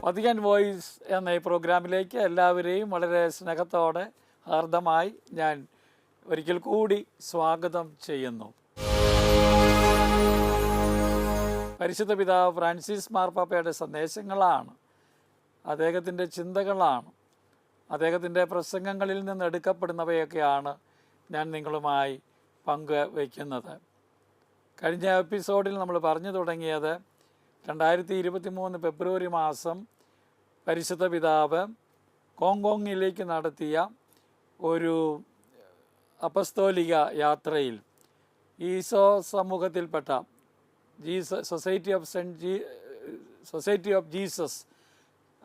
Vatican voice എന്ന ഈ പ്രോഗ്രാമിലേക്ക് എല്ലാവരെയും വളരെ സ്നേഹത്തോടെ ഹാർദമായി ഞാൻ ഒരിക്കൽ കൂടി സ്വാഗതം ചെയ്യുന്നു. പരിശുദ്ധ പിതാവ് ഫ്രാൻസിസ് മാർപ്പാപ്പയുടെ സന്ദേശങ്ങളാണ്, അദ്ദേഹത്തിൻ്റെ ചിന്തകളാണ്, അദ്ദേഹത്തിൻ്റെ പ്രസംഗങ്ങളിൽ നിന്ന് എടുക്കപ്പെടുന്നവയൊക്കെയാണ് ഞാൻ നിങ്ങളുമായി പങ്കുവയ്ക്കുന്നത്. കഴിഞ്ഞ എപ്പിസോഡിൽ നമ്മൾ പറഞ്ഞു തുടങ്ങിയത് 2023 ഫെബ്രുവരി മാസം പരിശുദ്ധ പിതാവ് ഹോങ്കോങ്ങിലേക്ക് നടത്തിയ ഒരു അപ്പസ്തോലിക യാത്രയിൽ ഈശോ സമൂഹത്തിൽപ്പെട്ട സൊസൈറ്റി ഓഫ് ജീസസ്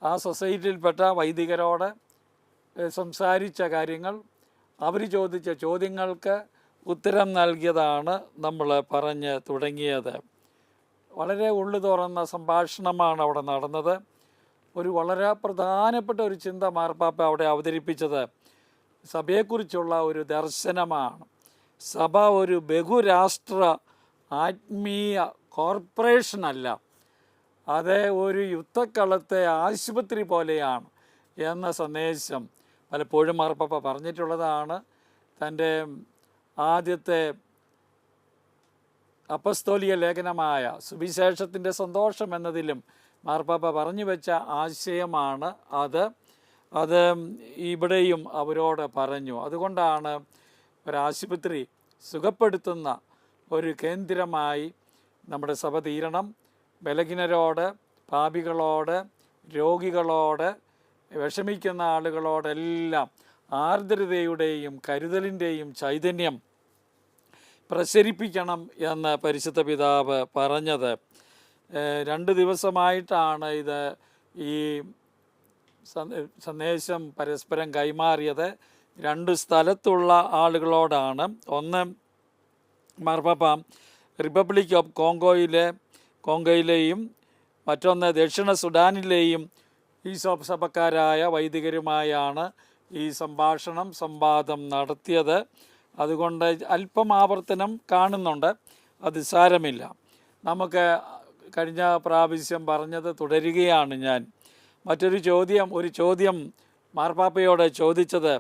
ആ സൊസൈറ്റിയിൽപ്പെട്ട വൈദികരോട് സംസാരിച്ച കാര്യങ്ങൾ, അവർ ചോദിച്ച ചോദ്യങ്ങൾക്ക് ഉത്തരം നൽകിയതാണ് നമ്മൾ പറഞ്ഞ് തുടങ്ങിയത്. വളരെ ഉള്ളു തുറന്ന സംഭാഷണമാണ് അവിടെ നടന്നത്. ഒരു വളരെ പ്രധാനപ്പെട്ട ഒരു ചിന്ത മാർപ്പാപ്പ അവിടെ അവതരിപ്പിച്ചത് സഭയെക്കുറിച്ചുള്ള ഒരു ദർശനമാണ്. സഭ ഒരു ബഹുരാഷ്ട്ര ആത്മീയ കോർപ്പറേഷനല്ല, അത് ഒരു യുദ്ധക്കളത്തെ ആശുപത്രി പോലെയാണ് എന്ന സന്ദേശം പലപ്പോഴും മാർപ്പാപ്പ പറഞ്ഞിട്ടുള്ളതാണ്. തൻ്റെ ആദ്യത്തെ അപ്പസ്തോലിക ലേഖനമായ സുവിശേഷത്തിൻ്റെ സന്തോഷം എന്നതിലും മാർപ്പാപ്പ പറഞ്ഞു വെച്ച ആശയമാണ് അത് ഇവിടെയും അവരോട് പറഞ്ഞു. അതുകൊണ്ടാണ് ഒരാശുപത്രി സുഖപ്പെടുത്തുന്ന ഒരു കേന്ദ്രമായി നമ്മുടെ സഭ തീരണം. ബലഹീനരോട്, പാപികളോട്, രോഗികളോട്, വിഷമിക്കുന്ന ആളുകളോടെല്ലാം ആർദ്രതയുടെയും കരുതലിൻ്റെയും ചൈതന്യം പ്രസരിപ്പിക്കണം എന്ന് പരിശുദ്ധ പിതാവ് പറഞ്ഞത്. 2 ദിവസമായിട്ടാണ് ഈ സന്ദേശം പരസ്പരം കൈമാറിയത്. 2 സ്ഥലത്തുള്ള ആളുകളോടാണ്. ഒന്ന് മാർപ്പാപ്പ റിപ്പബ്ലിക് ഓഫ് കോങ്കോയിലെയും മറ്റൊന്ന് ദക്ഷിണ സുഡാനിലെയും ഈ സഭക്കാരായ വൈദികരുമായാണ് ഈ സംവാദം നടത്തിയത്. അതുകൊണ്ട് അല്പം ആവർത്തനം കാണുന്നുണ്ട്, അത് സാരമില്ല. നമുക്ക് കഴിഞ്ഞ പ്രാവശ്യം പറഞ്ഞത് തുടരുകയാണ് ഞാൻ. ഒരു ചോദ്യം മാർപ്പാപ്പയോട് ചോദിച്ചത്,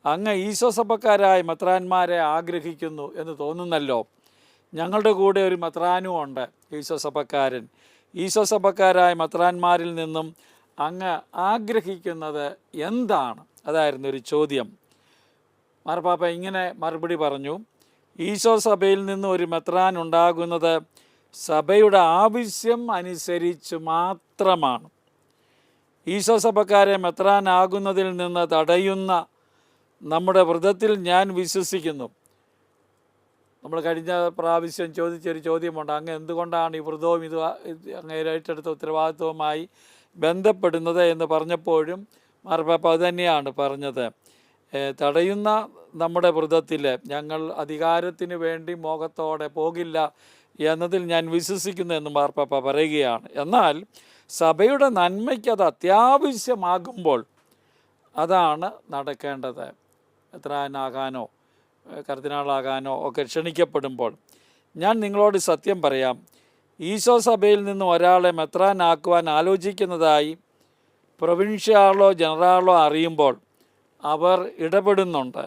അങ്ങ് ഈശോ സഭക്കാരായ മെത്രാന്മാരെ ആഗ്രഹിക്കുന്നു എന്ന് തോന്നുന്നല്ലോ. ഞങ്ങളുടെ കൂടെ ഒരു മെത്രാനും ഉണ്ട്, ഈശോ സഭക്കാരൻ. ഈശോ സഭക്കാരായ മെത്രാന്മാരിൽ നിന്നും അങ്ങ് ആഗ്രഹിക്കുന്നത് എന്താണ്? അതായിരുന്നു ഒരു ചോദ്യം. മാർപ്പാപ്പ ഇങ്ങനെ മറുപടി പറഞ്ഞു, ഈശോ സഭയിൽ നിന്ന് ഒരു മെത്രാൻ ഉണ്ടാകുന്നത് സഭയുടെ ആവശ്യം അനുസരിച്ച് മാത്രമാണ്. ഈശോ സഭക്കാരെ മെത്രാനാകുന്നതിൽ നിന്ന് തടയുന്ന നമ്മുടെ വ്രതത്തിൽ ഞാൻ വിശ്വസിക്കുന്നു. നമ്മൾ കഴിഞ്ഞ പ്രാവശ്യം ചോദിച്ചൊരു ചോദ്യമുണ്ട്, അങ്ങ് എന്തുകൊണ്ടാണ് ഈ വ്രതവും അങ്ങ് ഏറ്റെടുത്ത ഉത്തരവാദിത്വവുമായി ബന്ധപ്പെടുന്നത് എന്ന് പറഞ്ഞപ്പോഴും മാർപ്പാപ്പ അതുതന്നെയാണ് പറഞ്ഞത്. തടയുന്ന നമ്മുടെ വ്രതത്തിൽ ഞങ്ങൾ അധികാരത്തിന് വേണ്ടി മോഹത്തോടെ പോകില്ല എന്നതിൽ ഞാൻ വിശ്വസിക്കുന്നു എന്ന് മാർപ്പാപ്പ പറയുകയാണ്. എന്നാൽ സഭയുടെ നന്മയ്ക്ക് അത് അത്യാവശ്യമാകുമ്പോൾ അതാണ് നടക്കേണ്ടത്. മെത്രാനാകാനോ കർദിനാളാകാനോ ഒക്കെ ക്ഷണിക്കപ്പെടുമ്പോൾ ഞാൻ നിങ്ങളോട് സത്യം പറയാം, ഈശോ സഭയിൽ നിന്ന് ഒരാളെ മെത്രാനാക്കുവാൻ ആലോചിക്കുന്നതായി പ്രൊവിൻഷ്യാളോ ജനറാളോ അറിയുമ്പോൾ അവർ ഇടപെടുന്നുണ്ട്.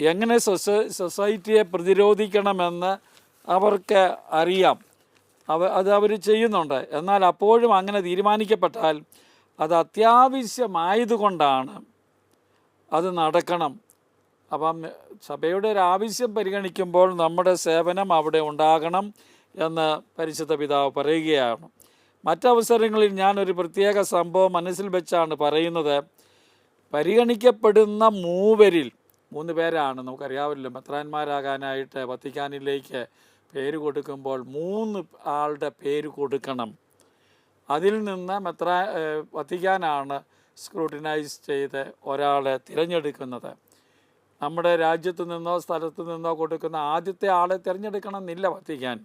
എങ്ങനെ സൊസൈറ്റിയെ പ്രതിരോധിക്കണമെന്ന് അവർക്ക് അറിയാം, അവർ ചെയ്യുന്നുണ്ട്. എന്നാൽ അപ്പോഴും അങ്ങനെ തീരുമാനിക്കപ്പെട്ടാൽ അത് അത്യാവശ്യമായതുകൊണ്ടാണ് അത് നടക്കണം. അപ്പം സഭയുടെ ഒരു ആവശ്യം പരിഗണിക്കുമ്പോൾ നമ്മുടെ സേവനം അവിടെ ഉണ്ടാകണം എന്ന് പരിശുദ്ധ പിതാവ് പറയുകയാണ്. മറ്റവസരങ്ങളിൽ ഞാനൊരു പ്രത്യേക സംഭവം മനസ്സിൽ വെച്ചാണ് പറയുന്നത്. പരിഗണിക്കപ്പെടുന്ന 3 പേരാണ്, നമുക്കറിയാമല്ലോ, മെത്രാന്മാരാകാനായിട്ട് വത്തിക്കാനിലേക്ക് പേര് കൊടുക്കുമ്പോൾ 3 ആളുടെ പേര് കൊടുക്കണം. അതിൽ നിന്ന് വത്തിക്കാനാണ് സ്ക്രൂട്ടിനൈസ് ചെയ്ത് ഒരാളെ തിരഞ്ഞെടുക്കുന്നത്. നമ്മുടെ രാജ്യത്തു നിന്നോ സ്ഥലത്തു നിന്നോ കൊടുക്കുന്ന ആദ്യത്തെ ആളെ തിരഞ്ഞെടുക്കണമെന്നില്ല വത്തിക്കാൻ.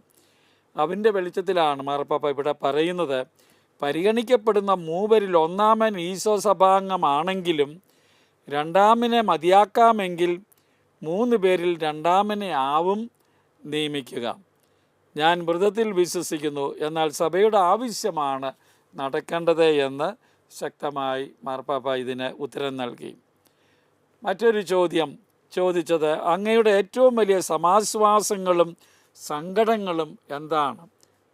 അതിൻ്റെ വെളിച്ചത്തിലാണ് മാർപ്പാപ്പ ഇവിടെ പറയുന്നത്, പരിഗണിക്കപ്പെടുന്ന 3 ഒന്നാമൻ ഈശോ സഭാംഗമാണെങ്കിലും രണ്ടാമനെ മതിയാക്കാമെങ്കിൽ 3 പേരിൽ രണ്ടാമനെ ആവും നിയമിക്കുക. ഞാൻ വ്രതത്തിൽ വിശ്വസിക്കുന്നു, എന്നാൽ സഭയുടെ ആവശ്യമാണ് നടക്കേണ്ടത് എന്ന് ശക്തമായി മാർപ്പാപ്പ ഇതിന് ഉത്തരം നൽകി. മറ്റൊരു ചോദ്യം ചോദിച്ചത്, അങ്ങയുടെ ഏറ്റവും വലിയ സമാശ്വാസങ്ങളും സങ്കടങ്ങളും എന്താണ്?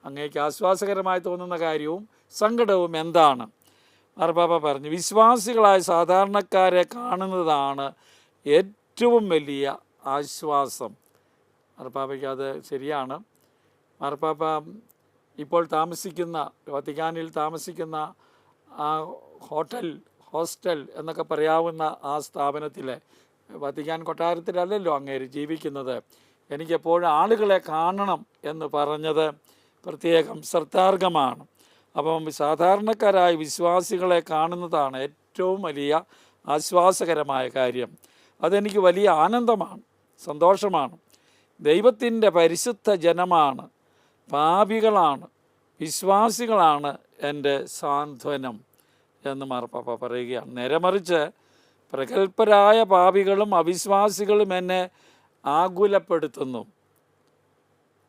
അങ്ങേക്ക് ആശ്വാസകരമായി തോന്നുന്ന കാര്യവും സങ്കടവും എന്താണ്? മാർപ്പാപ്പ പറഞ്ഞു, വിശ്വാസികളായ സാധാരണക്കാരെ കാണുന്നതാണ് ഏറ്റവും വലിയ ആശ്വാസം. മാർപ്പാപ്പയ്ക്ക് അത് ശരിയാണ്. മാർപ്പാപ്പ ഇപ്പോൾ താമസിക്കുന്ന, വത്തിക്കാനിൽ താമസിക്കുന്ന ആ ഹോസ്റ്റൽ എന്നൊക്കെ പറയാവുന്ന ആ സ്ഥാപനത്തിലെ, വത്തിക്കാൻ കൊട്ടാരത്തിലല്ലല്ലോ അങ്ങേര് ജീവിക്കുന്നത്, എനിക്കെപ്പോഴും ആളുകളെ കാണണം എന്ന് പറഞ്ഞത് പ്രത്യേകം ശ്രദ്ധാർഹമാണ്. അപ്പം സാധാരണക്കാരായ വിശ്വാസികളെ കാണുന്നതാണ് ഏറ്റവും വലിയ ആശ്വാസകരമായ കാര്യം. അതെനിക്ക് വലിയ ആനന്ദമാണ്, സന്തോഷമാണ്. ദൈവത്തിൻ്റെ പരിശുദ്ധ ജനമാണ്, പാപികളാണ്, വിശ്വാസികളാണ് എൻ്റെ സാന്ത്വനം എന്ന് മാർപ്പാപ്പ പറയുകയാണ്. നേരെമറിച്ച് പ്രഗത്ഭരായ പാപികളും അവിശ്വാസികളും എന്നെ ആകുലപ്പെടുത്തുന്നു.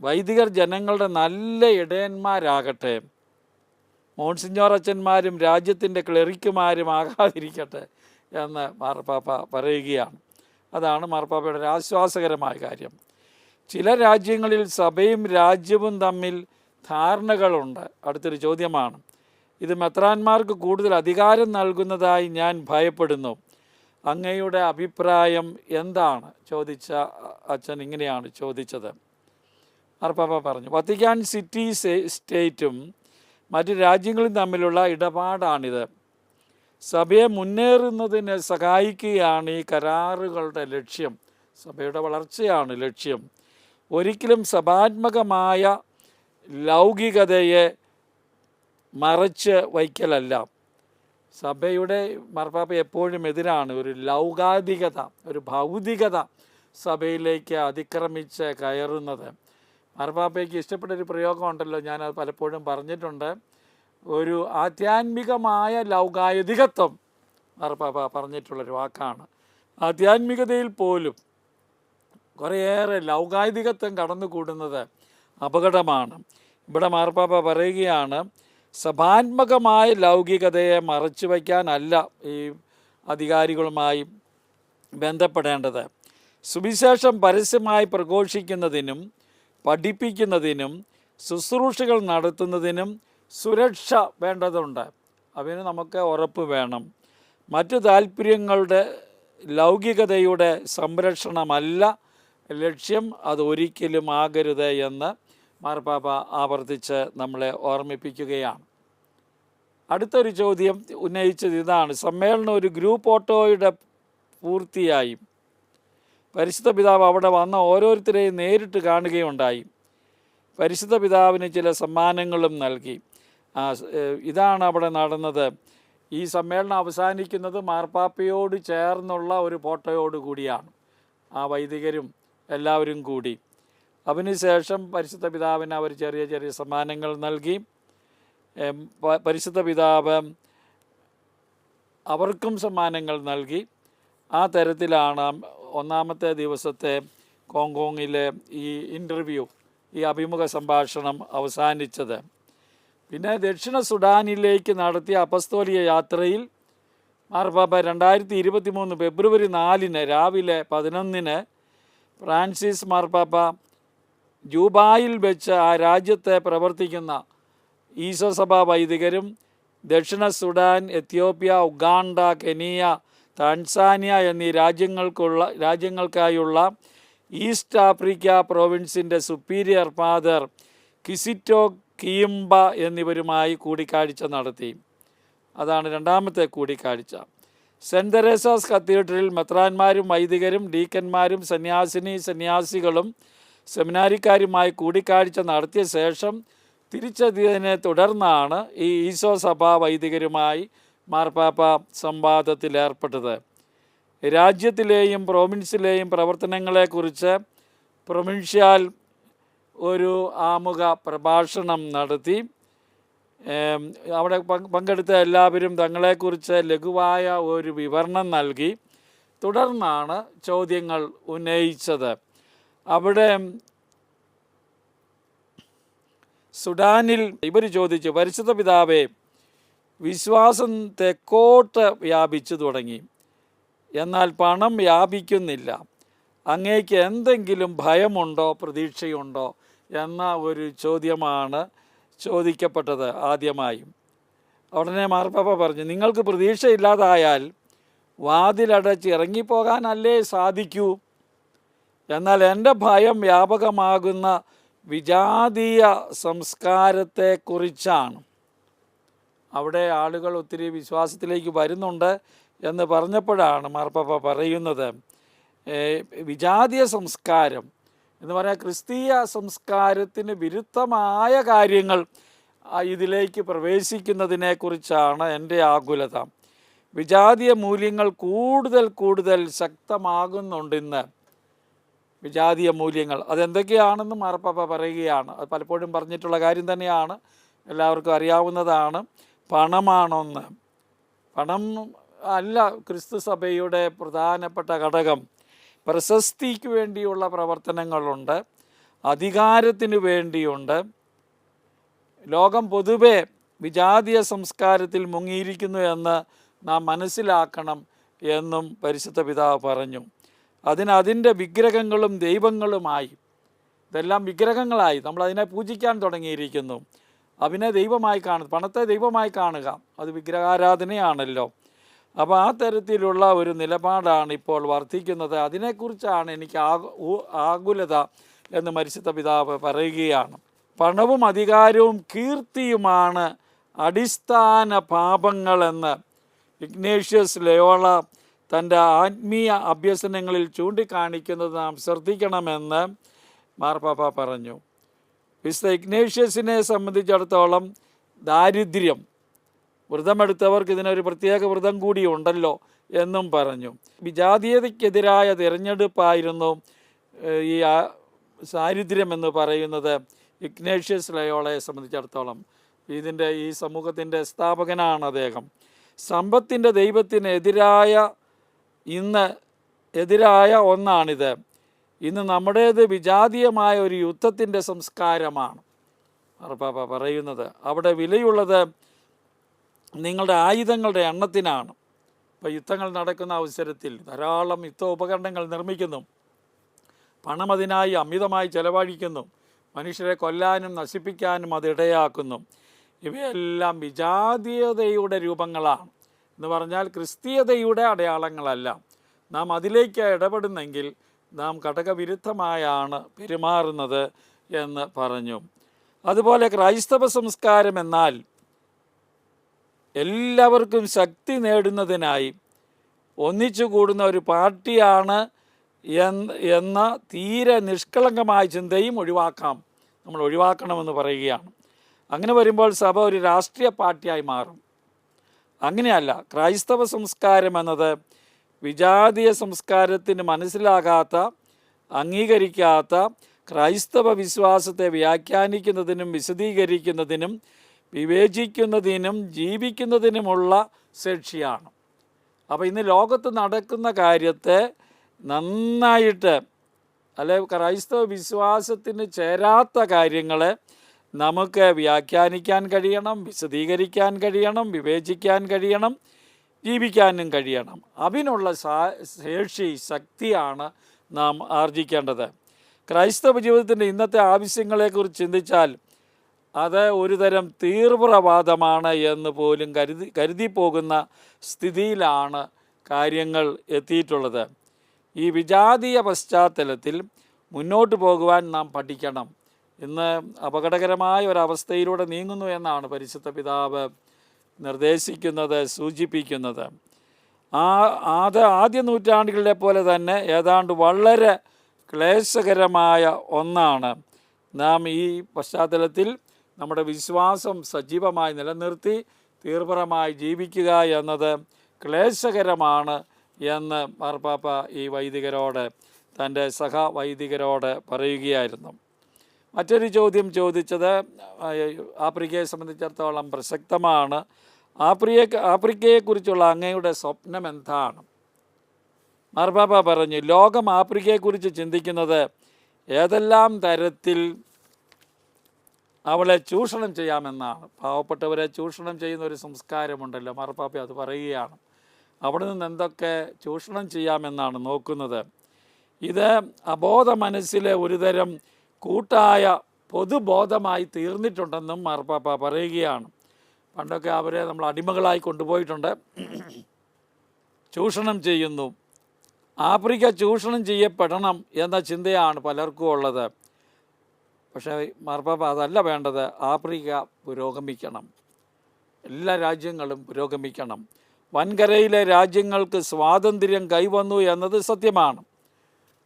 വൈദികർ ജനങ്ങളുടെ നല്ല ഇടയന്മാരാകട്ടെ, മോൺസിഞ്ഞോർ അച്ഛന്മാരും രാജ്യത്തിൻ്റെ ക്ലെറിക്കുമാരും ആകാതിരിക്കട്ടെ എന്ന് മാർപ്പാപ്പ പറയുകയാണ്. അതാണ് മാർപ്പാപ്പയുടെ ഒരു ആശ്വാസകരമായ കാര്യം. ചില രാജ്യങ്ങളിൽ സഭയും രാജ്യവും തമ്മിൽ ധാരണകളുണ്ട്. അടുത്തൊരു ചോദ്യമാണ്, ഇത് മെത്രാന്മാർക്ക് കൂടുതൽ അധികാരം നൽകുന്നതായി ഞാൻ ഭയപ്പെടുന്നു. അങ്ങയുടെ അഭിപ്രായം എന്താണ്? ചോദിച്ച അച്ഛൻ ഇങ്ങനെയാണ് ചോദിച്ചത്. മാർപ്പാപ്പ പറഞ്ഞു, വത്തിക്കാൻ സിറ്റി സ്റ്റേറ്റും മറ്റ് രാജ്യങ്ങളും തമ്മിലുള്ള ഇടപാടാണിത്. സഭയെ മുന്നേറുന്നതിന് സഹായിക്കുകയാണ് ഈ കരാറുകളുടെ ലക്ഷ്യം. സഭയുടെ വളർച്ചയാണ് ലക്ഷ്യം. ഒരിക്കലും സഭാത്മകമായ ലൗകികതയെ മറച്ച് വയ്ക്കലല്ല. സഭയുടെ മാർപ്പാപ്പ എപ്പോഴും എതിരാണ് ഒരു ലൗകാധികത, ഒരു ഭൗതികത സഭയിലേക്ക് അതിക്രമിച്ച് കയറുന്നത്. മാർപ്പാപ്പയ്ക്ക് ഇഷ്ടപ്പെട്ടൊരു പ്രയോഗമുണ്ടല്ലോ, ഞാനത് പലപ്പോഴും പറഞ്ഞിട്ടുണ്ട്. ഒരു ആധ്യാത്മികമായ ലൗകായുധികത്വം മാർപ്പാപ്പ പറഞ്ഞിട്ടുള്ളൊരു വാക്കാണ്. ആധ്യാത്മികതയിൽ പോലും കുറേയേറെ ലൗകായുധികത്വം കടന്നുകൂടുന്നത് അപകടമാണ്. ഇവിടെ മാർപ്പാപ്പ പറയുകയാണ്, സഭാത്മകമായ ലൗകികതയെ മറച്ചു വയ്ക്കാനല്ല ഈ അധികാരികളുമായി ബന്ധപ്പെടേണ്ടത്. സുവിശേഷം പരസ്യമായി പ്രഘോഷിക്കുന്നതിനും പഠിപ്പിക്കുന്നതിനും ശുശ്രൂഷകൾ നടത്തുന്നതിനും സുരക്ഷ വേണ്ടതുണ്ട്. അതിന് നമുക്ക് ഉറപ്പ് വേണം. മറ്റു താല്പര്യങ്ങളുടെ ലൗകികതയുടെ സംരക്ഷണമല്ല ലക്ഷ്യം, അത് ഒരിക്കലും ആകരുത് എന്ന് മാർപ്പാപ്പ ആവർത്തിച്ച് നമ്മളെ ഓർമ്മിപ്പിക്കുകയാണ്. അടുത്തൊരു ചോദ്യം ഉന്നയിച്ചത് ഇതാണ്, സമ്മേളനം ഒരു ഗ്രൂപ്പ് ഓട്ടോയുടെ പൂർത്തിയായി. പരിശുദ്ധ പിതാവ് അവിടെ വന്ന ഓരോരുത്തരെയും നേരിട്ട് കാണുകയുണ്ടായി. പരിശുദ്ധ പിതാവിന് ചില സമ്മാനങ്ങളും നൽകി. ഇതാണ് അവിടെ നടന്നത്. ഈ സമ്മേളനം അവസാനിക്കുന്നത് മാർപ്പാപ്പയോട് ചേർന്നുള്ള ഒരു ഫോട്ടോയോട് കൂടിയാണ്. ആ വൈദികരും എല്ലാവരും കൂടി. അതിനുശേഷം പരിശുദ്ധ പിതാവിന് അവർ ചെറിയ ചെറിയ സമ്മാനങ്ങൾ നൽകി. പരിശുദ്ധ പിതാവ് അവർക്കും സമ്മാനങ്ങൾ നൽകി. ആ തരത്തിലാണ് ഒന്നാമത്തെ ദിവസത്തെ ഹോങ്കോങ്ങിലെ ഈ ഇൻ്റർവ്യൂ, ഈ അഭിമുഖ സംഭാഷണം അവസാനിച്ചത്. പിന്നെ ദക്ഷിണ സുഡാനിലേക്ക് നടത്തിയ അപ്പസ്തോലിക യാത്രയിൽ മാർപ്പാപ്പ 2023 ഫെബ്രുവരി 4 രാവിലെ 11 ഫ്രാൻസിസ് മാർപ്പാപ്പ ജൂബായിൽ വെച്ച് ആ രാജ്യത്തെ പ്രവർത്തിക്കുന്ന ഈശോ സഭാ വൈദികരും ദക്ഷിണ Sudan, Ethiopia, Uganda, Kenya, Tanzania എന്നീ രാജ്യങ്ങൾക്കായുള്ള ഈസ്റ്റ് ആഫ്രിക്ക പ്രോവിൻസിൻ്റെ സുപ്പീരിയർ ഫാദർ കിസിറ്റോ കിയിംബ എന്നിവരുമായി കൂടിക്കാഴ്ച നടത്തി. അതാണ് രണ്ടാമത്തെ കൂടിക്കാഴ്ച. സെൻറ്റ് തെരേസാസ് കത്തീഡ്രലിൽ മെത്രാന്മാരും വൈദികരും ഡീക്കന്മാരും സന്യാസികളും സെമിനാരിക്കാരുമായി കൂടിക്കാഴ്ച നടത്തിയ ശേഷം തിരിച്ചെത്തിയതിനെ തുടർന്നാണ് ഈ ഈശോ സഭാ വൈദികരുമായി മാർപ്പാപ്പ സംവാദത്തിലേർപ്പെട്ടത്. രാജ്യത്തിലെയും പ്രോവിൻസിലെയും പ്രവർത്തനങ്ങളെക്കുറിച്ച് പ്രൊവിൻഷ്യൽ ഒരു ആമുഖ പ്രഭാഷണം നടത്തി. അവിടെ പങ്കെടുത്ത എല്ലാവരും തങ്ങളെക്കുറിച്ച് ലഘുവായ ഒരു വിവരണം നൽകി. തുടർന്നാണ് ചോദ്യങ്ങൾ ഉന്നയിച്ചത്. അവിടെ സുഡാനിൽ ഇവർ ചോദിച്ചു, പരിശുദ്ധ പിതാവേ, വിശ്വാസം തെക്കോട്ട് വ്യാപിച്ചു തുടങ്ങി, എന്നാൽ പണം വ്യാപിക്കുന്നില്ല. അങ്ങേക്ക് എന്തെങ്കിലും ഭയമുണ്ടോ, പ്രതീക്ഷയുണ്ടോ എന്ന ഒരു ചോദ്യമാണ് ചോദിക്കപ്പെട്ടത് ആദ്യമായും. ഉടനെ മാർപ്പാപ്പ പറഞ്ഞു, നിങ്ങൾക്ക് പ്രതീക്ഷയില്ലാതായാൽ വാതിലടച്ച് ഇറങ്ങിപ്പോകാനല്ലേ സാധിക്കൂ. എന്നാൽ എൻ്റെ ഭയം വ്യാപകമാകുന്ന വിജാതീയ സംസ്കാരത്തെക്കുറിച്ചാണ്. അവിടെ ആളുകൾ ഒത്തിരി വിശ്വാസത്തിലേക്ക് വരുന്നുണ്ട് എന്ന് പറഞ്ഞപ്പോഴാണ് മാർപ്പാപ്പ പറയുന്നത്, വിജാതീയ സംസ്കാരം എന്ന് പറഞ്ഞാൽ ക്രിസ്തീയ സംസ്കാരത്തിന് വിരുദ്ധമായ കാര്യങ്ങൾ ഇതിലേക്ക് പ്രവേശിക്കുന്നതിനെക്കുറിച്ചാണ് എൻ്റെ ആകുലത. വിജാതീയ മൂല്യങ്ങൾ കൂടുതൽ ശക്തമാകുന്നുണ്ടിന്ന്. വിജാതീയ മൂല്യങ്ങൾ അതെന്തൊക്കെയാണെന്ന് മാർപ്പാപ്പ പറയുകയാണ്. അത് പലപ്പോഴും പറഞ്ഞിട്ടുള്ള കാര്യം തന്നെയാണ്, എല്ലാവർക്കും അറിയാവുന്നതാണ്. പണമാണൊന്ന്. പണം അല്ല ക്രിസ്തു സഭയുടെ പ്രധാനപ്പെട്ട ഘടകം. പ്രശസ്തിക്ക് വേണ്ടിയുള്ള പ്രവർത്തനങ്ങളുണ്ട്, അധികാരത്തിന് വേണ്ടിയുണ്ട്. ലോകം പൊതുവെ വിജാതീയ സംസ്കാരത്തിൽ മുങ്ങിയിരിക്കുന്നു എന്ന് നാം മനസ്സിലാക്കണം എന്നും പരിശുദ്ധ പിതാവ് പറഞ്ഞു. അതിൻ്റെ വിഗ്രഹങ്ങളും ദൈവങ്ങളുമായി, ഇതെല്ലാം വിഗ്രഹങ്ങളായി നമ്മളതിനെ പൂജിക്കാൻ തുടങ്ങിയിരിക്കുന്നു. അതിനെ ദൈവമായി കാണുക, പണത്തെ ദൈവമായി കാണുക, അത് വിഗ്രഹാരാധനയാണല്ലോ. അപ്പോൾ ആ തരത്തിലുള്ള ഒരു നിലപാടാണ് ഇപ്പോൾ വർദ്ധിക്കുന്നത്. അതിനെക്കുറിച്ചാണ് എനിക്ക് ആകുലത എന്ന് പരിശുദ്ധ പിതാവ് പറയുകയാണ്. പണവും അധികാരവും കീർത്തിയുമാണ് അടിസ്ഥാന പാപങ്ങളെന്ന് ഇഗ്നേഷ്യസ് ലയോള തൻ്റെ ആത്മീയ അഭ്യസനങ്ങളിൽ ചൂണ്ടിക്കാണിക്കുന്നത് നാം ശ്രദ്ധിക്കണമെന്ന് മാർപ്പാപ്പ പറഞ്ഞു. വിശുദ്ധ ഇഗ്നേഷ്യസിനെ സംബന്ധിച്ചിടത്തോളം ദാരിദ്ര്യം, വ്രതമെടുത്തവർക്ക് ഇതിനൊരു പ്രത്യേക വ്രതം കൂടി ഉണ്ടല്ലോ എന്നും പറഞ്ഞു. വിജാതീയതയ്ക്കെതിരായ തിരഞ്ഞെടുപ്പായിരുന്നു ഈ ദാരിദ്ര്യം എന്ന് പറയുന്നത് ഇഗ്നേഷ്യസ് ലയോളയെ സംബന്ധിച്ചിടത്തോളം. ഈ സമൂഹത്തിൻ്റെ സ്ഥാപകനാണ് അദ്ദേഹം. സമ്പത്തിൻ്റെ ദൈവത്തിനെതിരായ എതിരായ ഒന്നാണിത്. ഇന്ന് നമ്മുടേത് വിജാതീയമായ ഒരു യുദ്ധത്തിൻ്റെ സംസ്കാരമാണ് മാർപ്പാപ്പ പറയുന്നത്. അവിടെ വിലയുള്ളത് നിങ്ങളുടെ ആയുധങ്ങളുടെ എണ്ണത്തിനാണ്. ഇപ്പോൾ യുദ്ധങ്ങൾ നടക്കുന്ന അവസരത്തിൽ ധാരാളം യുദ്ധ ഉപകരണങ്ങൾ നിർമ്മിക്കുന്നു, പണം അതിനായി അമിതമായി ചെലവഴിക്കുന്നു, മനുഷ്യരെ കൊല്ലാനും നശിപ്പിക്കാനും അത് ഇടയാക്കുന്നു. ഇവയെല്ലാം വിജാതീയതയുടെ രൂപങ്ങളാണ് എന്ന് പറഞ്ഞാൽ ക്രിസ്തീയതയുടെ അടയാളങ്ങളല്ല. നാം അതിലേക്ക് ഇടപെടുന്നെങ്കിൽ നാം ഘടകവിരുദ്ധമായാണ് പെരുമാറുന്നത് എന്ന് പറഞ്ഞു. അതുപോലെ ക്രൈസ്തവ സംസ്കാരം എന്നാൽ എല്ലാവർക്കും ശക്തി നേടുന്നതിനായി ഒന്നിച്ചു കൂടുന്ന ഒരു പാർട്ടിയാണ് എന്ന തീരെ നിഷ്കളങ്കമായ ചിന്തയും നമ്മൾ ഒഴിവാക്കണമെന്ന് പറയുകയാണ്. അങ്ങനെ വരുമ്പോൾ സഭ ഒരു രാഷ്ട്രീയ പാർട്ടിയായി മാറും. അങ്ങനെയല്ല. ക്രൈസ്തവ സംസ്കാരം എന്നത് വിജാതീയ സംസ്കാരത്തിന് മനസ്സിലാകാത്ത, അംഗീകരിക്കാത്ത ക്രൈസ്തവ വിശ്വാസത്തെ വ്യാഖ്യാനിക്കുന്നതിനും വിശദീകരിക്കുന്നതിനും വിവേചിക്കുന്നതിനും ജീവിക്കുന്നതിനുമുള്ള ശേഷിയാണ്. അപ്പോൾ ഇന്ന് ലോകത്ത് നടക്കുന്ന കാര്യത്തെ നന്നായിട്ട് ക്രൈസ്തവ വിശ്വാസത്തിന് ചേരാത്ത കാര്യങ്ങളെ നമുക്ക് വ്യാഖ്യാനിക്കാൻ കഴിയണം, വിശദീകരിക്കാൻ കഴിയണം, വിവേചിക്കാൻ കഴിയണം, ജീവിക്കാനും കഴിയണം. അതിനുള്ള ശക്തിയാണ് നാം ആർജിക്കേണ്ടത്. ക്രൈസ്തവ ജീവിതത്തിൻ്റെ ഇന്നത്തെ ആവശ്യങ്ങളെക്കുറിച്ച് ചിന്തിച്ചാൽ അത് ഒരുതരം തീവ്രവാദമാണ് എന്ന് പോലും കരുതി പോകുന്ന സ്ഥിതിയിലാണ് കാര്യങ്ങൾ എത്തിയിട്ടുള്ളത്. ഈ വിജാതീയ പശ്ചാത്തലത്തിൽ മുന്നോട്ട് പോകുവാൻ നാം പഠിക്കണം. ഇന്ന് അപകടകരമായ ഒരവസ്ഥയിലൂടെ നീങ്ങുന്നു എന്നാണ് പരിശുദ്ധ പിതാവ് നിർദ്ദേശിക്കുന്നത്, സൂചിപ്പിക്കുന്നത്. ആദ്യ നൂറ്റാണ്ടുകളിലെ പോലെ തന്നെ ഏതാണ്ട് വളരെ ക്ലേശകരമായ ഒന്നാണ് നാം ഈ പശ്ചാത്തലത്തിൽ നമ്മുടെ വിശ്വാസം സജീവമായി നിലനിർത്തി തീവ്രമായി ജീവിക്കുക എന്നത് ക്ലേശകരമാണ് എന്ന് മാർപ്പാപ്പ ഈ വൈദികരോട്, തൻ്റെ സഹവൈദികരോട് പറയുകയായിരുന്നു. മറ്റൊരു ചോദ്യം ചോദിച്ചത് ആഫ്രിക്കയെ സംബന്ധിച്ചിടത്തോളം പ്രസക്തമാണ്. ആഫ്രിക്കയെക്കുറിച്ചുള്ള അങ്ങയുടെ സ്വപ്നം എന്താണ്? മാർപ്പാപ്പ പറഞ്ഞു, ലോകം ആഫ്രിക്കയെക്കുറിച്ച് ചിന്തിക്കുന്നത് ഏതെല്ലാം തരത്തിൽ അവളെ ചൂഷണം ചെയ്യാമെന്നാണ്. പാവപ്പെട്ടവരെ ചൂഷണം ചെയ്യുന്ന ഒരു സംസ്കാരമുണ്ടല്ലോ, മാർപ്പാപ്പ അത് പറയുകയാണ്. അവിടെ നിന്ന് എന്തൊക്കെ ചൂഷണം ചെയ്യാമെന്നാണ് നോക്കുന്നത്. ഇത് അബോധ മനസ്സിലെ ഒരുതരം കൂട്ടായ പൊതുബോധമായി തീർന്നിട്ടുണ്ടെന്നും മാർപ്പാപ്പ പറയുകയാണ്. പണ്ടൊക്കെ അവരെ നമ്മൾ അടിമകളായി കൊണ്ടുപോയിട്ടുണ്ട്, ചൂഷണം ചെയ്യുന്നു. ആഫ്രിക്ക ചൂഷണം ചെയ്യപ്പെടണം എന്ന ചിന്തയാണ് പലർക്കും ഉള്ളത്. പക്ഷേ മാർപ്പാപ്പ അതല്ല വേണ്ടത്. ആഫ്രിക്ക പുരോഗമിക്കണം, എല്ലാ രാജ്യങ്ങളും പുരോഗമിക്കണം. വൻകരയിലെ രാജ്യങ്ങൾക്ക് സ്വാതന്ത്ര്യം കൈവന്നു എന്നത് സത്യമാണ്.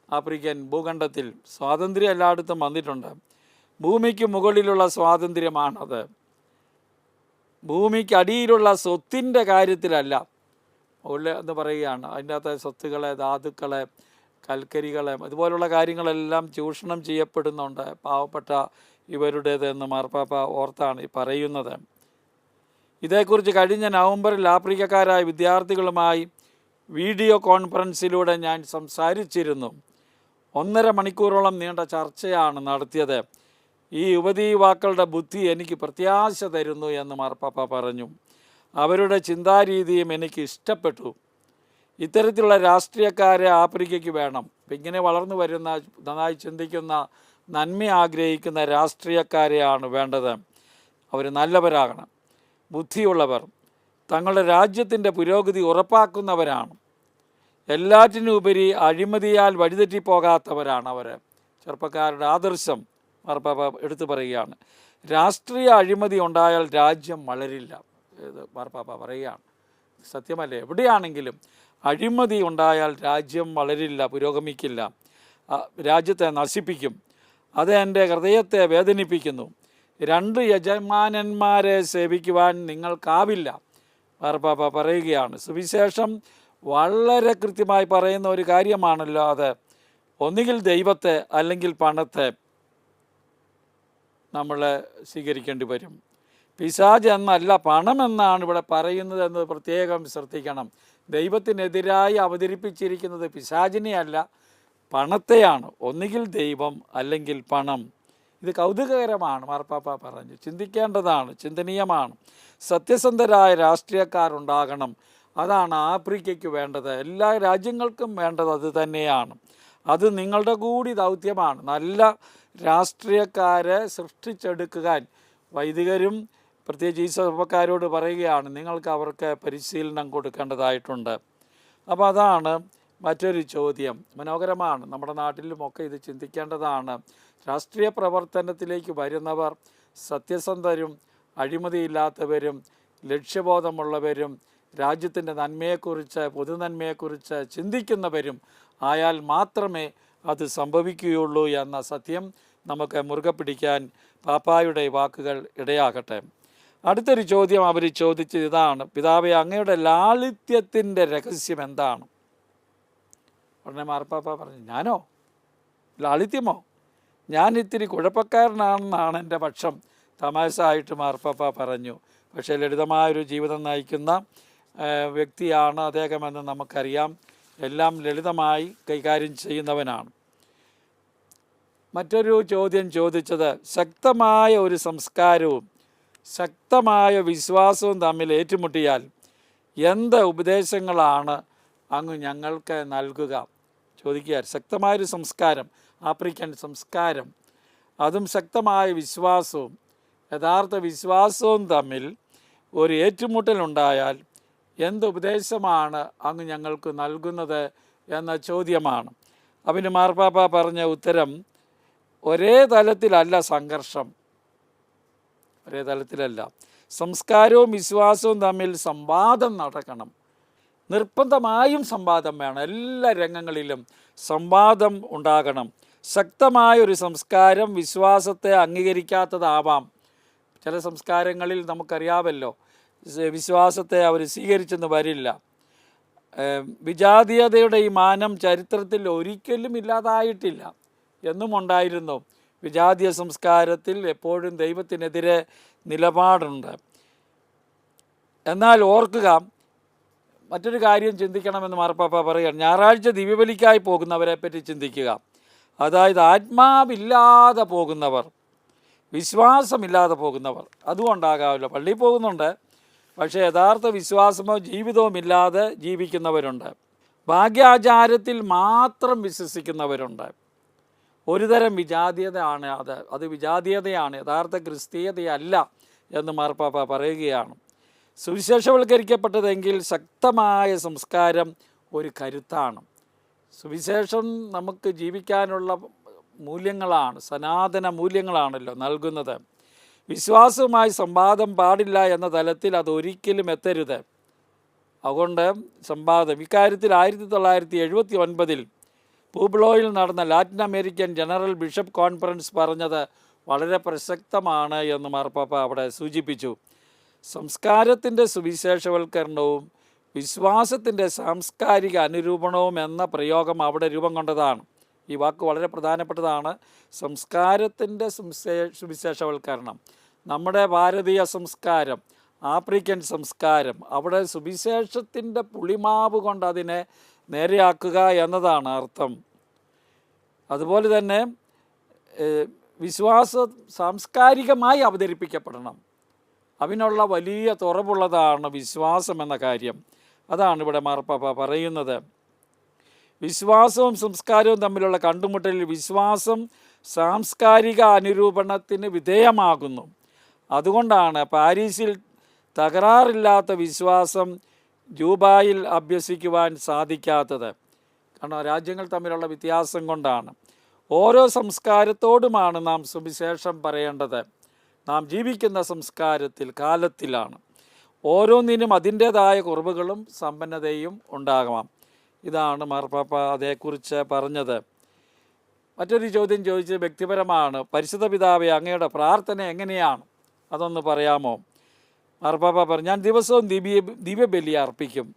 ആഫ്രിക്കൻ ഭൂഖണ്ഡത്തിൽ സ്വാതന്ത്ര്യം എല്ലായിടത്തും വന്നിട്ടുണ്ട്. ഭൂമിക്ക് മുകളിലുള്ള സ്വാതന്ത്ര്യമാണത്. ഭൂമിക്ക് അടിയിലുള്ള സ്വത്തിൻ്റെ കാര്യത്തിലല്ല. മുകളിൽ എന്ന് പറയുകയാണ്, അതിൻ്റെ അകത്തെ സ്വത്തുക്കളെ, ധാതുക്കളെ, കൽക്കരികളെ, അതുപോലുള്ള കാര്യങ്ങളെല്ലാം ചൂഷണം ചെയ്യപ്പെടുന്നുണ്ട് പാവപ്പെട്ട ഇവരുടേതെന്ന് മാർപ്പാപ്പ ഓർത്താണ് ഈ പറയുന്നത്. ഇതേക്കുറിച്ച് കഴിഞ്ഞ നവംബറിൽ ആഫ്രിക്കക്കാരായ വിദ്യാർത്ഥികളുമായി വീഡിയോ കോൺഫറൻസിലൂടെ ഞാൻ സംസാരിച്ചിരുന്നു. 1.5 മണിക്കൂറോളം നീണ്ട ചർച്ചയാണ് നടത്തിയത്. ഈ യുവതീവാക്കളുടെ ബുദ്ധി എനിക്ക് പ്രത്യാശ തരുന്നു എന്ന് മാർപ്പാപ്പ പറഞ്ഞു. അവരുടെ ചിന്താരീതിയും എനിക്ക് ഇഷ്ടപ്പെട്ടു. ഇത്തരത്തിലുള്ള രാഷ്ട്രീയക്കാരെ ആഫ്രിക്കയ്ക്ക് വേണം. ഇപ്പം ഇങ്ങനെ വളർന്നു വരുന്ന, നന്നായി ചിന്തിക്കുന്ന, നന്മ ആഗ്രഹിക്കുന്ന രാഷ്ട്രീയക്കാരെയാണ് വേണ്ടത്. അവർ നല്ലവരാകണം, ബുദ്ധിയുള്ളവർ, തങ്ങളുടെ രാജ്യത്തിൻ്റെ പുരോഗതി ഉറപ്പാക്കുന്നവരാണ്. എല്ലാറ്റിനുപരി അഴിമതിയാൽ വഴിതെറ്റിപ്പോകാത്തവരാണ് അവർ. ചെറുപ്പക്കാരുടെ ആദർശം മാർപ്പാപ്പ എടുത്തു പറയുകയാണ്. രാഷ്ട്രീയ അഴിമതി ഉണ്ടായാൽ രാജ്യം വളരില്ല. ഇത് മാർപ്പാപ്പ പറയുകയാണ്. സത്യമല്ലേ? എവിടെയാണെങ്കിലും അഴിമതി ഉണ്ടായാൽ രാജ്യം വളരില്ല, പുരോഗമിക്കില്ല, രാജ്യത്തെ നശിപ്പിക്കും. അത് എൻ്റെ ഹൃദയത്തെ വേദനിപ്പിക്കുന്നു. 2 യജമാനന്മാരെ സേവിക്കുവാൻ നിങ്ങൾക്കാവില്ല, മാർപ്പാപ്പ പറയുകയാണ്. സുവിശേഷം വളരെ കൃത്യമായി പറയുന്ന ഒരു കാര്യമാണല്ലോ അത്. ഒന്നുകിൽ ദൈവത്തെ അല്ലെങ്കിൽ പണത്തെ നമ്മൾ സ്വീകരിക്കേണ്ടി വരും. പിശാച് എന്നല്ല, പണമെന്നാണ് ഇവിടെ പറയുന്നത് എന്ന് പ്രത്യേകം ശ്രദ്ധിക്കണം. ദൈവത്തിനെതിരായി അവതരിപ്പിച്ചിരിക്കുന്നത് പിശാചിനെയല്ല, പണത്തെയാണ്. ഒന്നുകിൽ ദൈവം അല്ലെങ്കിൽ പണം. ഇത് കൗതുകകരമാണ്, മാർപ്പാപ്പ പറഞ്ഞു. ചിന്തിക്കേണ്ടതാണ്, ചിന്തനീയമാണ്. സത്യസന്ധരായ രാഷ്ട്രീയക്കാരുണ്ടാകണം. അതാണ് ആഫ്രിക്കയ്ക്ക് വേണ്ടത്. എല്ലാ രാജ്യങ്ങൾക്കും വേണ്ടത് അത് തന്നെയാണ്. അത് നിങ്ങളുടെ കൂടി ദൗത്യമാണ്. നല്ല രാഷ്ട്രീയക്കാരെ സൃഷ്ടിച്ചെടുക്കാൻ വൈദികരും പ്രത്യേകിച്ച് ഈ സഭക്കാരോട് പറയുകയാണ്, നിങ്ങൾക്ക് അവർക്ക് പരിശീലനം കൊടുക്കേണ്ടതായിട്ടുണ്ട്. അപ്പോൾ അതാണ് മറ്റൊരു ചോദ്യം. മനോഹരമാണ്. നമ്മുടെ നാട്ടിലുമൊക്കെ ഇത് ചിന്തിക്കേണ്ടതാണ്. രാഷ്ട്രീയ പ്രവർത്തനത്തിലേക്ക് വരുന്നവർ സത്യസന്ധരും അഴിമതിയില്ലാത്തവരും ലക്ഷ്യബോധമുള്ളവരും രാജ്യത്തിൻ്റെ നന്മയെക്കുറിച്ച്, പൊതുനന്മയെക്കുറിച്ച് ചിന്തിക്കുന്നവരും ആയാൽ മാത്രമേ അത് സംഭവിക്കുകയുള്ളൂ എന്ന സത്യം നമുക്ക് മുറുകെ പിടിക്കാൻ പാപ്പായുടെ വാക്കുകൾ ഇടയാകട്ടെ. അടുത്തൊരു ചോദ്യം അവർ ചോദിച്ചത് ഇതാണ്: പിതാവേ, അങ്ങയുടെ ലാളിത്യത്തിൻ്റെ രഹസ്യം എന്താണ്? ഉടനെ മാർപ്പാപ്പ പറഞ്ഞു, ഞാനോ? ലാളിത്യമോ? ഞാൻ ഇത്തിരി കുഴപ്പക്കാരനാണെന്നാണ് എൻ്റെ പക്ഷം. തമാശയായിട്ട് മാർപ്പാപ്പ പറഞ്ഞു. പക്ഷേ ലളിതമായൊരു ജീവിതം നയിക്കുന്ന വ്യക്തിയാണ് അദ്ദേഹമെന്ന് നമുക്കറിയാം. എല്ലാം ലളിതമായി കൈകാര്യം ചെയ്യുന്നവനാണ്. മറ്റൊരു ചോദ്യം ചോദിച്ചത്, ശക്തമായ ഒരു സംസ്കാരവും ശക്തമായ വിശ്വാസവും തമ്മിൽ ഏറ്റുമുട്ടിയാൽ എന്ത് ഉപദേശങ്ങളാണ് അങ്ങ് ഞങ്ങൾക്ക് നൽകുക? ചോദിക്കുക. ശക്തമായൊരു സംസ്കാരം, ആഫ്രിക്കൻ സംസ്കാരം, അതും ശക്തമായ വിശ്വാസവും യഥാർത്ഥ വിശ്വാസവും തമ്മിൽ ഒരു ഏറ്റുമുട്ടലുണ്ടായാൽ എന്ത് ഉപദേശമാണ് അങ്ങ് ഞങ്ങൾക്ക് നൽകുന്നത് എന്ന ചോദ്യമാണ്. അതിന് മാർപ്പാപ്പ പറഞ്ഞ ഉത്തരം, ഒരേ തലത്തിലല്ല സംഘർഷം, ഒരേ തലത്തിലല്ല. സംസ്കാരവും വിശ്വാസവും തമ്മിൽ സംവാദം നടക്കണം. നിർബന്ധമായും സംവാദം വേണം. എല്ലാ രംഗങ്ങളിലും സംവാദം ഉണ്ടാകണം. ശക്തമായൊരു സംസ്കാരം വിശ്വാസത്തെ അംഗീകരിക്കാത്തതാവാം. ചില സംസ്കാരങ്ങളിൽ നമുക്കറിയാമല്ലോ, വിശ്വാസത്തെ അവർ സ്വീകരിച്ചെന്ന് വരില്ല. വിജാതീയതയുടെ ഈ മാനം ചരിത്രത്തിൽ ഒരിക്കലും ഇല്ലാതായിട്ടില്ല, എന്നും ഉണ്ടായിരുന്നു. വിജാതീയ സംസ്കാരത്തിൽ എപ്പോഴും ദൈവത്തിനെതിരെ നിലപാടുണ്ട്. എന്നാൽ ഓർക്കുക, മറ്റൊരു കാര്യം ചിന്തിക്കണമെന്ന് മാർപ്പാപ്പ പറയുകയാണ്. ഞായറാഴ്ച ദിവ്യബലിക്കായി പോകുന്നവരെ പറ്റി ചിന്തിക്കുക. അതായത് ആത്മാവില്ലാതെ പോകുന്നവർ, വിശ്വാസമില്ലാതെ പോകുന്നവർ. അതുകൊണ്ടാകാമല്ലോ പള്ളിയിൽ പോകുന്നുണ്ട്, പക്ഷേ യഥാർത്ഥ വിശ്വാസമോ ജീവിതവും ഇല്ലാതെ ജീവിക്കുന്നവരുണ്ട്. ഭാഗ്യാചാരത്തിൽ മാത്രം വിശ്വസിക്കുന്നവരുണ്ട്. ഒരുതരം വിജാതീയതയാണ് അത് വിജാതീയതയാണ്, യഥാർത്ഥ ക്രിസ്തീയതയല്ല എന്ന് മാർപ്പാപ്പ പറയുകയാണ്. സുവിശേഷവൽക്കരിക്കപ്പെട്ടതെങ്കിൽ ശക്തമായ സംസ്കാരം ഒരു കരുത്താണ്. സുവിശേഷം നമുക്ക് ജീവിക്കാനുള്ള മൂല്യങ്ങളാണ്, സനാതന മൂല്യങ്ങളാണല്ലോ നൽകുന്നത്. വിശ്വാസവുമായി സംവാദം പാടില്ല എന്ന തലത്തിൽ അതൊരിക്കലും എത്തരുത്. അതുകൊണ്ട് സംവാദം ഇക്കാര്യത്തിൽ 1979 പൂബ്ലോയിൽ നടന്ന Latin American general bishop conference പറഞ്ഞത് വളരെ പ്രസക്തമാണ് എന്ന് മാർപ്പാപ്പ അവിടെ സൂചിപ്പിച്ചു. സംസ്കാരത്തിൻ്റെ സുവിശേഷവൽക്കരണവും വിശ്വാസത്തിൻ്റെ സാംസ്കാരിക അനുരൂപണവും എന്ന പ്രയോഗം അവിടെ രൂപം കൊണ്ടതാണ്. ഈ വാക്ക് വളരെ പ്രധാനപ്പെട്ടതാണ്. സംസ്കാരത്തിൻ്റെ സുവിശേഷവൽക്കരണം, നമ്മുടെ ഭാരതീയ സംസ്കാരം, ആഫ്രിക്കൻ സംസ്കാരം, അവിടെ സുവിശേഷത്തിൻ്റെ പുളിമാവ് കൊണ്ട് അതിനെ നേരെയാക്കുക എന്നതാണ് അർത്ഥം. അതുപോലെ തന്നെ വിശ്വാസം സാംസ്കാരികമായി അവതരിപ്പിക്കപ്പെടണം. അതിനുള്ള വലിയ തുറവുള്ളതാണ് വിശ്വാസം എന്ന കാര്യം. അതാണ് ഇവിടെ മാർപ്പാപ്പ പറയുന്നത്. വിശ്വാസവും സംസ്കാരവും തമ്മിലുള്ള കണ്ടുമുട്ടലിൽ വിശ്വാസം സാംസ്കാരിക അനുരൂപണത്തിന് വിധേയമാകുന്നു. അതുകൊണ്ടാണ് പാരീസിൽ തകരാറില്ലാത്ത വിശ്വാസം ജൂബായിൽ അഭ്യസിക്കുവാൻ സാധിക്കാത്തത്. കാരണം രാജ്യങ്ങൾ തമ്മിലുള്ള വ്യത്യാസം കൊണ്ടാണ്. ഓരോ സംസ്കാരത്തോടുമാണ് നാം സുവിശേഷം പറയേണ്ടത്. നാം ജീവിക്കുന്ന സംസ്കാരത്തിൽ, കാലത്തിലാണ്. ഓരോന്നിനും അതിൻ്റേതായ കുറവുകളും സമ്പന്നതയും ഉണ്ടാകാം. ഇതാണ് മാർപ്പാപ്പ അതേക്കുറിച്ച് പറഞ്ഞത്. മറ്റൊരു ചോദ്യം ചോദിച്ചത് വ്യക്തിപരമാണ്. പരിശുദ്ധ പിതാവേ, അങ്ങയുടെ പ്രാർത്ഥന എങ്ങനെയാണ്, അതൊന്ന് പറയാമോ? മാർപ്പാപ്പ പറഞ്ഞു, ഞാൻ ദിവസവും ദിവ്യബലി അർപ്പിക്കും,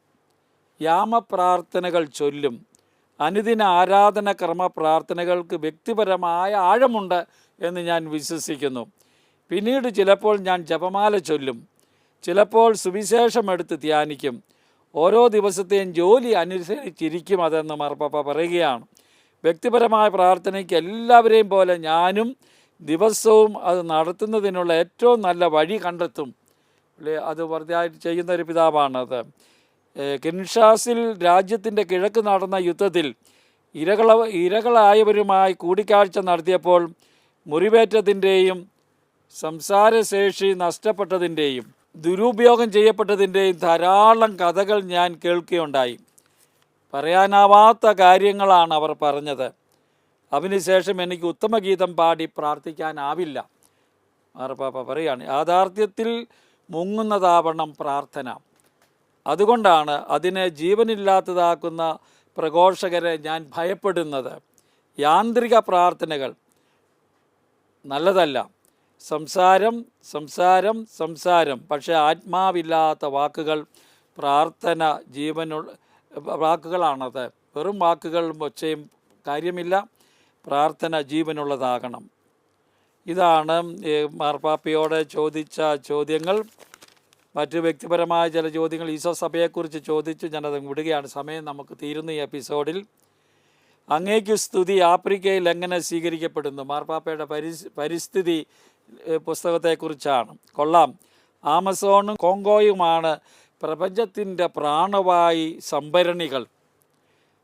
യാമപ്രാർത്ഥനകൾ ചൊല്ലും. അനുദിന ആരാധന ക്രമ പ്രാർത്ഥനകൾക്ക് വ്യക്തിപരമായ ആഴമുണ്ട് എന്ന് ഞാൻ വിശ്വസിക്കുന്നു. പിന്നീട് ചിലപ്പോൾ ഞാൻ ജപമാല ചൊല്ലും, ചിലപ്പോൾ സുവിശേഷമെടുത്ത് ധ്യാനിക്കും. ഓരോ ദിവസത്തെയും ജോലി അനുസരിച്ചിരിക്കും അതെന്ന് മാർപ്പാപ്പ പറയുകയാണ്. വ്യക്തിപരമായ പ്രാർത്ഥനയ്ക്ക് എല്ലാവരെയും പോലെ ഞാനും ദിവസവും അത് നടത്തുന്നതിനുള്ള ഏറ്റവും നല്ല വഴി കണ്ടെത്തും. അത് വെറുതെയായിട്ട് ചെയ്യുന്ന ഒരു പിതാവാണത്. കിൻഷാസിൽ രാജ്യത്തിൻ്റെ കിഴക്ക് നടന്ന യുദ്ധത്തിൽ ഇരകളായവരുമായി കൂടിക്കാഴ്ച നടത്തിയപ്പോൾ മുറിവേറ്റതിൻ്റെയും സംസാരശേഷി നഷ്ടപ്പെട്ടതിൻ്റെയും ദുരുപയോഗം ചെയ്യപ്പെട്ടതിൻ്റെയും ധാരാളം കഥകൾ ഞാൻ കേൾക്കുകയുണ്ടായി. പറയാനാവാത്ത കാര്യങ്ങളാണ് അവർ പറഞ്ഞത്. അതിനുശേഷം എനിക്ക് ഉത്തമഗീതം പാടി പ്രാർത്ഥിക്കാനാവില്ല. മാർപ്പാപ്പ പറയുകയാണ്, യാഥാർത്ഥ്യത്തിൽ മുങ്ങുന്നതാവണം പ്രാർത്ഥന. അതുകൊണ്ടാണ് അതിനെ ജീവനില്ലാത്തതാക്കുന്ന പ്രഘോഷകരെ ഞാൻ ഭയപ്പെടുന്നത്. യാന്ത്രിക പ്രാർത്ഥനകൾ നല്ലതല്ല. സംസാരം സംസാരം സംസാരം, പക്ഷേ ആത്മാവില്ലാത്ത വാക്കുകൾ പ്രാർത്ഥന ജീവനുള്ള വാക്കുകളാണത്. വെറും വാക്കുകളും ഒച്ചയും കാര്യമില്ല. പ്രാർത്ഥന ജീവനുള്ളതാകണം. ഇതാണ് മാർപ്പാപ്പയോട് ചോദിച്ച ചോദ്യങ്ങൾ. മറ്റ് വ്യക്തിപരമായ ചില ചോദ്യങ്ങൾ ഈശോ സഭയെക്കുറിച്ച് ചോദിച്ചു. ഞാനത് വിടുകയാണ്, സമയം നമുക്ക് തീരുന്ന ഈ എപ്പിസോഡിൽ. അങ്ങേക്ക് സ്തുതി ആഫ്രിക്കയിൽ എങ്ങനെ സ്വീകരിക്കപ്പെടുന്നു? മാർപ്പാപ്പയുടെ പരിസ്ഥിതി പുസ്തകത്തെക്കുറിച്ചാണ്. കൊള്ളാം. ആമസോണും കോങ്കോയുമാണ് പ്രപഞ്ചത്തിൻ്റെ പ്രാണവായു സംഭരണികൾ.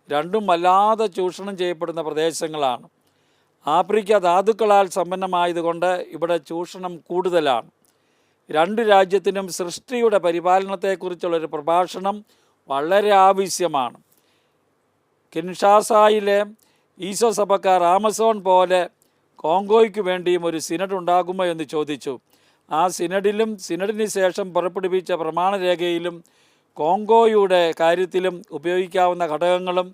രണ്ടും വല്ലാതെ ചൂഷണം ചെയ്യപ്പെടുന്ന പ്രദേശങ്ങളാണ്. ആഫ്രിക്ക ധാതുക്കളാൽ സമ്പന്നമായതുകൊണ്ട് ഇവിടെ ചൂഷണം കൂടുതലാണ്. രണ്ട് രാജ്യത്തിനും സൃഷ്ടിയുടെ പരിപാലനത്തെക്കുറിച്ചുള്ളൊരു പ്രഭാഷണം വളരെ ആവശ്യമാണ്. കിൻഷാസായിലെ ഈശോ സഭക്കാർ ആമസോൺ പോലെ കോങ്കോയ്ക്ക് വേണ്ടിയും ഒരു സിനഡ് ഉണ്ടാകുമോ എന്ന് ചോദിച്ചു. ആ സിനഡിലും സിനഡിന് ശേഷം പുറപ്പെടുവിച്ച പ്രമാണരേഖയിലും കോങ്കോയുടെ കാര്യത്തിലും ഉപയോഗിക്കാവുന്ന ഘടകങ്ങളും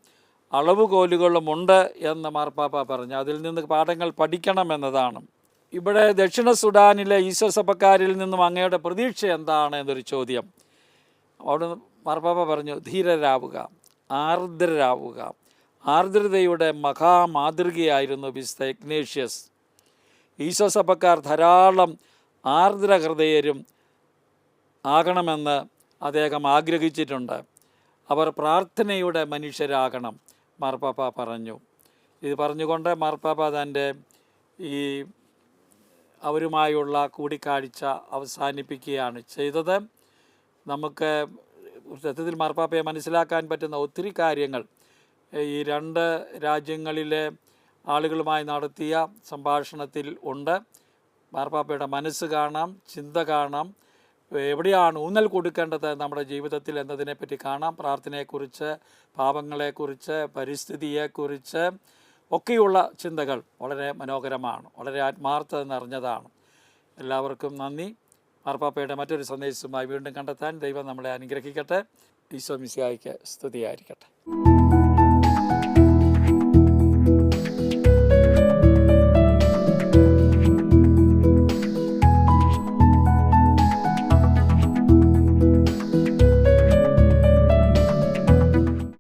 അളവുകോലുകളും ഉണ്ട് എന്ന് മാർപ്പാപ്പ പറഞ്ഞു. അതിൽ നിന്ന് പാഠങ്ങൾ പഠിക്കണമെന്നതാണ്. ഇവിടെ ദക്ഷിണ സുഡാനിലെ ഈശോ സഭക്കാരിൽ നിന്നും അങ്ങയുടെ പ്രതീക്ഷ എന്താണ് എന്നൊരു ചോദ്യം. അവിടെ മാർപ്പാപ്പ പറഞ്ഞു, ധീരരാവുക, ആർദ്രരാവുക. ആർദ്രതയുടെ മഹാമാതൃകയായിരുന്നു വിശുദ്ധ ഇഗ്നേഷ്യസ്. ഈശോ സഭക്കാർ ധാരാളം ആർദ്രഹൃദയരും ആകണമെന്ന് അദ്ദേഹം ആഗ്രഹിച്ചിട്ടുണ്ട്. അവർ പ്രാർത്ഥനയുടെ മനുഷ്യരാകണം, മാർപ്പാപ്പ പറഞ്ഞു. ഇത് പറഞ്ഞുകൊണ്ട് മാർപ്പാപ്പ തൻ്റെ ഈ അവരുമായുള്ള കൂടിക്കാഴ്ച അവസാനിപ്പിക്കുകയാണ് ചെയ്തത്. നമുക്ക് സത്യത്തിൽ മാർപ്പാപ്പയെ മനസ്സിലാക്കാൻ പറ്റുന്ന ഒത്തിരി കാര്യങ്ങൾ ഈ രണ്ട് രാജ്യങ്ങളിലെ ആളുകളുമായി നടത്തിയ സംഭാഷണത്തിൽ ഉണ്ട്. മാർപ്പാപ്പയുടെ മനസ്സ് കാണാം, ചിന്ത കാണാം, എവിടെയാണ് ഊന്നൽ കൊടുക്കേണ്ടത് നമ്മുടെ ജീവിതത്തിൽ എന്നതിനെപ്പറ്റി കാണാം. പ്രാർത്ഥനയെക്കുറിച്ച്, പാപങ്ങളെക്കുറിച്ച്, പരിസ്ഥിതിയെക്കുറിച്ച് ഒക്കെയുള്ള ചിന്തകൾ വളരെ മനോഹരമാണ്, വളരെ ആത്മാർത്ഥത നിറഞ്ഞതാണ്. എല്ലാവർക്കും നന്ദി. മാർപ്പാപ്പയുടെ മറ്റൊരു സന്ദേശവുമായി വീണ്ടും കണ്ടെത്താൻ ദൈവം നമ്മളെ അനുഗ്രഹിക്കട്ടെ. ഈശോ മിശിഹായ്ക്ക് സ്തുതിയായിരിക്കട്ടെ.